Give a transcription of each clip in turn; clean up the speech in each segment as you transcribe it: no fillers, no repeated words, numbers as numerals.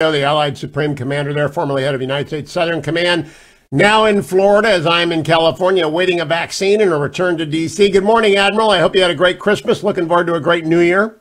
the Allied Supreme Commander there, formerly head of United States Southern Command, now in Florida as I'm in California awaiting a vaccine and a return to D.C. Good morning, Admiral. I hope you had a great Christmas. Looking forward to a great New Year.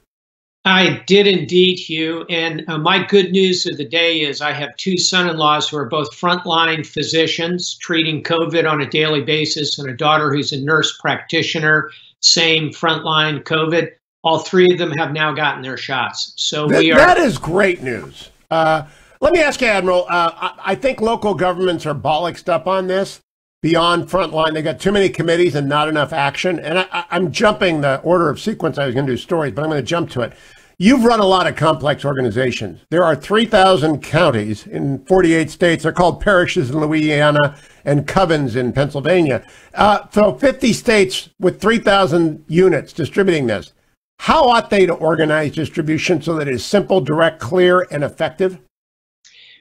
I did indeed, Hugh. And my good news of the day is I have two son-in-laws who are both frontline physicians treating COVID on a daily basis, and a daughter who's a nurse practitioner, same frontline COVID. All three of them have now gotten their shots. So that is great news. Let me ask you, Admiral, I think local governments are bollocksed up on this beyond frontline. They got too many committees and not enough action. And I'm jumping the order of sequence. I was going to do stories, but I'm going to jump to it. You've run a lot of complex organizations. There are 3,000 counties in 48 states. They're called parishes in Louisiana and covens in Pennsylvania. So 50 states with 3,000 units distributing this. How ought they to organize distribution so that it is simple, direct, clear, and effective?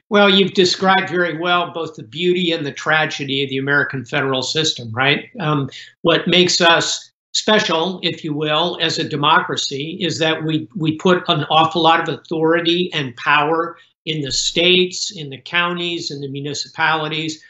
Well, you've described very well both the beauty and the tragedy of the American federal system, right? What makes us special, if you will, as a democracy is that we put an awful lot of authority and power in the states, in the counties, in the municipalities.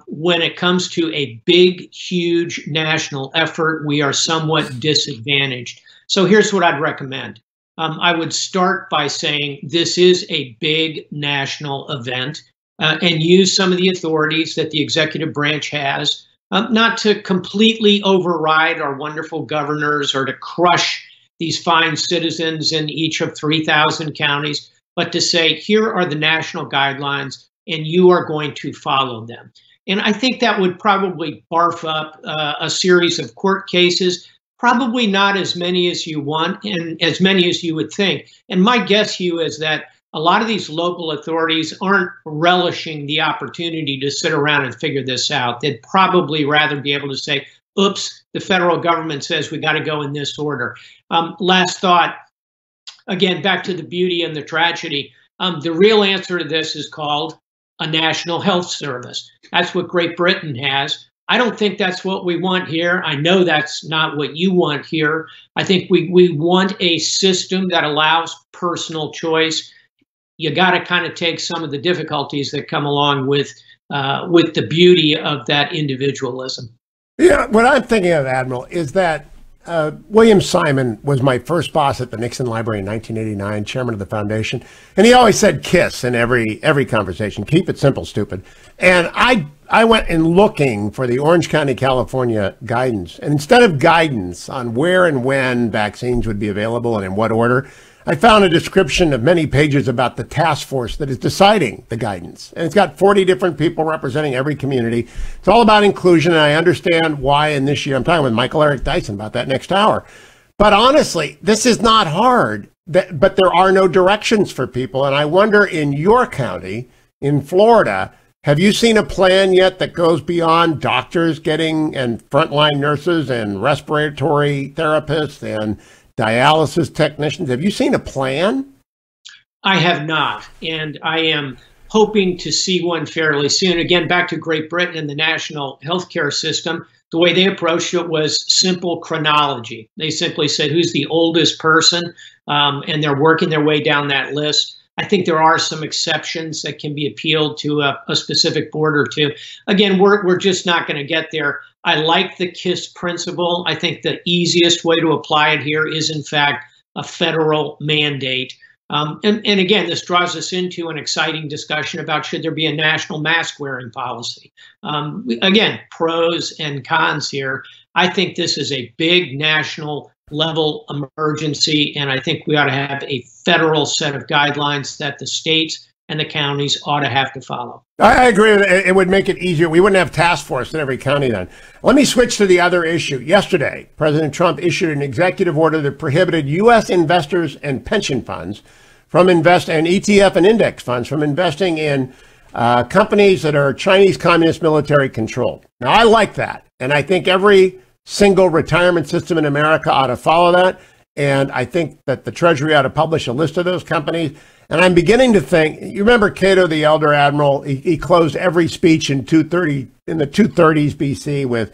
When it comes to a big, huge national effort, we are somewhat disadvantaged. So here's what I'd recommend. I would start by saying this is a big national event and use some of the authorities that the executive branch has, not to completely override our wonderful governors or to crush these fine citizens in each of 3,000 counties, but to say, here are the national guidelines and you are going to follow them. And I think that would probably barf up a series of court cases. Probably not as many as you want and as many as you would think. And my guess, Hugh, is that a lot of these local authorities aren't relishing the opportunity to sit around and figure this out. They'd probably rather be able to say, oops, the federal government says we got to go in this order. Last thought, again, back to the beauty and the tragedy. The real answer to this is called a national health service. That's what Great Britain has. I don't think that's what we want here. I know that's not what you want here. I think we want a system that allows personal choice. You got to kind of take some of the difficulties that come along with the beauty of that individualism. Yeah, what I'm thinking of, Admiral, is that William Simon was my first boss at the Nixon Library in 1989, chairman of the foundation, and he always said "kiss" in every conversation. Keep it simple, stupid. And I went in looking for the Orange County, California guidance, and instead of guidance on where and when vaccines would be available and in what order, I found a description of many pages about the task force that is deciding the guidance. And it's got 40 different people representing every community. It's all about inclusion, and I understand why in this year. I'm talking with Michael Eric Dyson about that next hour. But honestly, this is not hard, but there are no directions for people. And I wonder, in your county, in Florida, have you seen a plan yet that goes beyond doctors getting, and frontline nurses and respiratory therapists and dialysis technicians? Have you seen a plan? I have not, and I am hoping to see one fairly soon. Again, back to Great Britain and the national healthcare system, the way they approached it was simple chronology. They simply said, who's the oldest person? And they're working their way down that list. I think there are some exceptions that can be appealed to a specific board or two. Again, we're just not going to get there. I like the KISS principle. I think the easiest way to apply it here is, in fact, a federal mandate. And again, this draws us into an exciting discussion about should there be a national mask wearing policy. Again, pros and cons here. I think this is a big national level emergency, and I think we ought to have a federal set of guidelines that the states and the counties ought to have to follow. I agree. It would make it easier. We wouldn't have task force in every county then. Let me switch to the other issue. Yesterday, President Trump issued an executive order that prohibited U.S. investors and pension funds from and ETF and index funds from investing in companies that are Chinese Communist military controlled. Now, I like that, and I think every single retirement system in America ought to follow that. And I think that the Treasury ought to publish a list of those companies. And I'm beginning to think, you remember Cato the Elder, Admiral, he closed every speech in the 230s BC with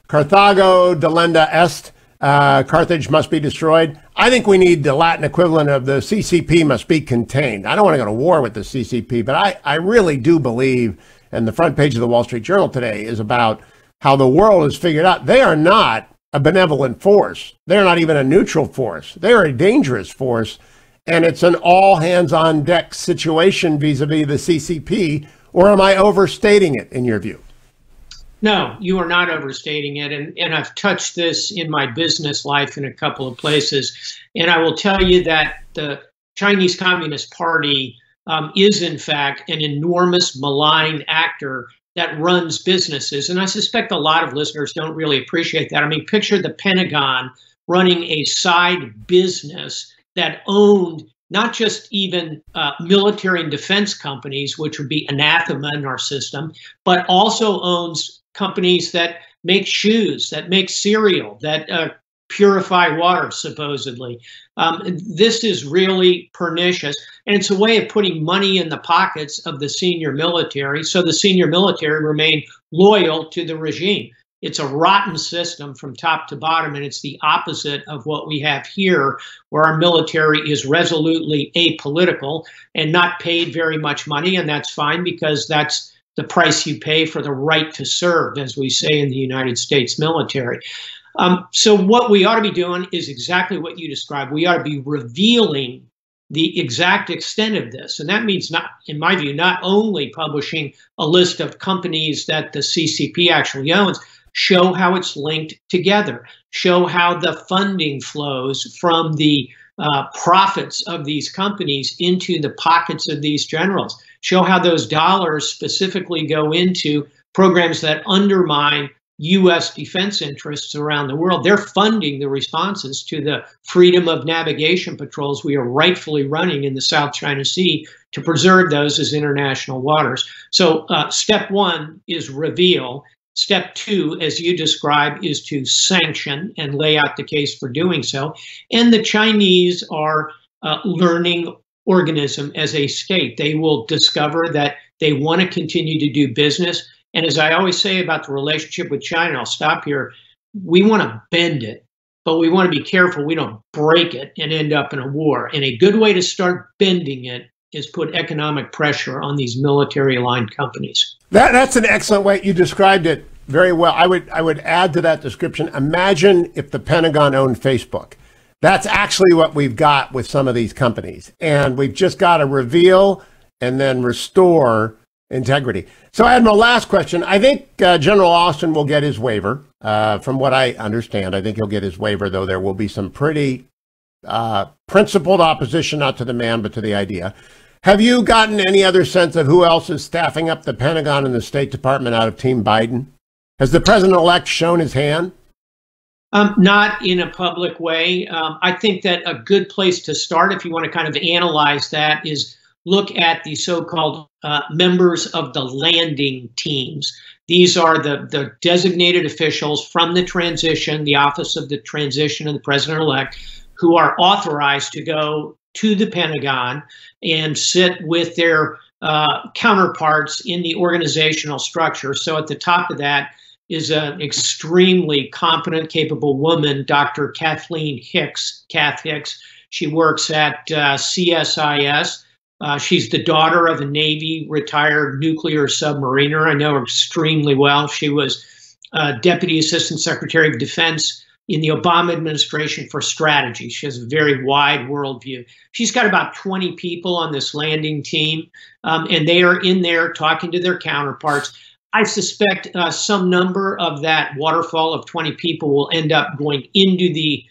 Carthago delenda est, Carthage must be destroyed. I think we need the Latin equivalent of the CCP must be contained. I don't want to go to war with the CCP, but I really do believe, and the front page of the Wall Street Journal today is about how the world has figured out they are not a benevolent force. They're not even a neutral force. They're a dangerous force, and it's an all-hands-on-deck situation vis-a-vis the CCP, or am I overstating it in your view? No, you are not overstating it. And I've touched this in my business life in a couple of places. And I will tell you that the Chinese Communist Party is, in fact, an enormous malign actor that runs businesses. And I suspect a lot of listeners don't really appreciate that. I mean, picture the Pentagon running a side business that owned not just even military and defense companies, which would be anathema in our system, but also owns companies that make shoes, that make cereal, that purify water, supposedly. This is really pernicious. And it's a way of putting money in the pockets of the senior military, so the senior military remain loyal to the regime. It's a rotten system from top to bottom, and it's the opposite of what we have here, where our military is resolutely apolitical and not paid very much money, and that's fine because that's the price you pay for the right to serve, as we say in the United States military. So what we ought to be doing is exactly what you described. We ought to be revealing the exact extent of this. And that means, not, in my view, not only publishing a list of companies that the CCP actually owns, show how it's linked together, show how the funding flows from the profits of these companies into the pockets of these generals, show how those dollars specifically go into programs that undermine U.S. defense interests around the world. They're funding the responses to the freedom of navigation patrols we are rightfully running in the South China Sea to preserve those as international waters. So step one is reveal. Step two, as you describe, is to sanction and lay out the case for doing so. And the Chinese are learning organism as a state. They will discover that they want to continue to do business. And as I always say about the relationship with China, I'll stop here, we want to bend it, but we want to be careful we don't break it and end up in a war. And a good way to start bending it is put economic pressure on these military-aligned companies. That's an excellent way. You described it very well. I would add to that description, imagine if the Pentagon owned Facebook. That's actually what we've got with some of these companies. And we've just got to reveal and then restore integrity. So, Admiral, last question. I think General Austin will get his waiver. From what I understand, I think he'll get his waiver, though there will be some pretty principled opposition, not to the man, but to the idea. Have you gotten any other sense of who else is staffing up the Pentagon and the State Department out of Team Biden? Has the president-elect shown his hand? Not in a public way. I think that a good place to start, if you want to kind of analyze that, is look at the so-called members of the landing teams. These are the designated officials from the transition, the Office of the Transition of the President-elect, who are authorized to go to the Pentagon and sit with their counterparts in the organizational structure. So at the top of that is an extremely competent, capable woman, Dr. Kathleen Hicks, Kath Hicks. She works at CSIS. She's the daughter of a Navy retired nuclear submariner. I know her extremely well. She was Deputy Assistant Secretary of Defense in the Obama administration for strategy. She has a very wide worldview. She's got about 20 people on this landing team, and they are in there talking to their counterparts. I suspect some number of that waterfall of 20 people will end up going into the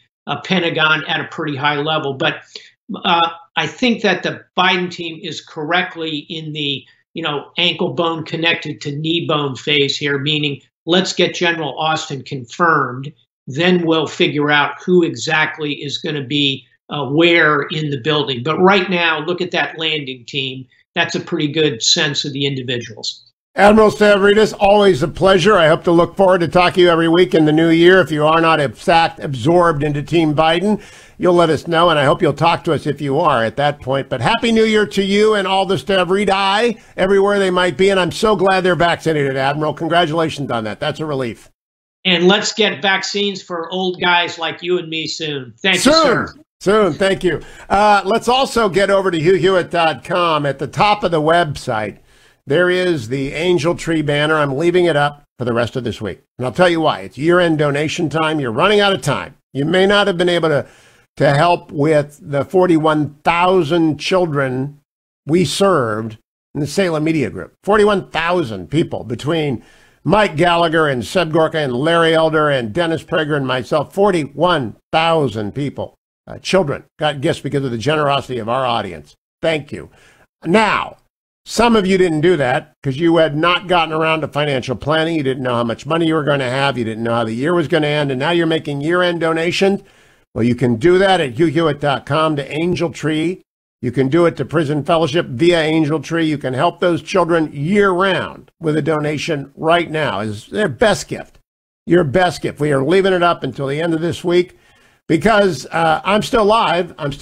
Pentagon at a pretty high level. But I think that the Biden team is correctly in the, ankle bone connected to knee bone phase here, meaning let's get General Austin confirmed. Then we'll figure out who exactly is going to be where in the building. But right now, look at that landing team. That's a pretty good sense of the individuals. Admiral Stavridis, always a pleasure. I hope to look forward to talking to you every week in the new year. If you are not absorbed into Team Biden, you'll let us know, and I hope you'll talk to us if you are at that point. But Happy New Year to you and all the Stavridi, everywhere they might be, and I'm so glad they're vaccinated, Admiral. Congratulations on that. That's a relief. And let's get vaccines for old guys like you and me soon. Thank you, sir. Soon, thank you. Let's also get over to HughHewitt.com. At the top of the website, there is the Angel Tree banner. I'm leaving it up for the rest of this week. And I'll tell you why. It's year-end donation time. You're running out of time. You may not have been able to help with the 41,000 children we served in the Salem Media Group. 41,000 people between Mike Gallagher and Seb Gorka and Larry Elder and Dennis Prager and myself. 41,000 people, children, got gifts because of the generosity of our audience. Thank you. Now, some of you didn't do that because you had not gotten around to financial planning. You didn't know how much money you were going to have. You didn't know how the year was going to end. And now you're making year-end donations. Well, you can do that at HughHewitt.com to Angel Tree. You can do it to Prison Fellowship via Angel Tree. You can help those children year-round with a donation right now. It's their best gift, your best gift. We are leaving it up until the end of this week because I'm still live. I'm still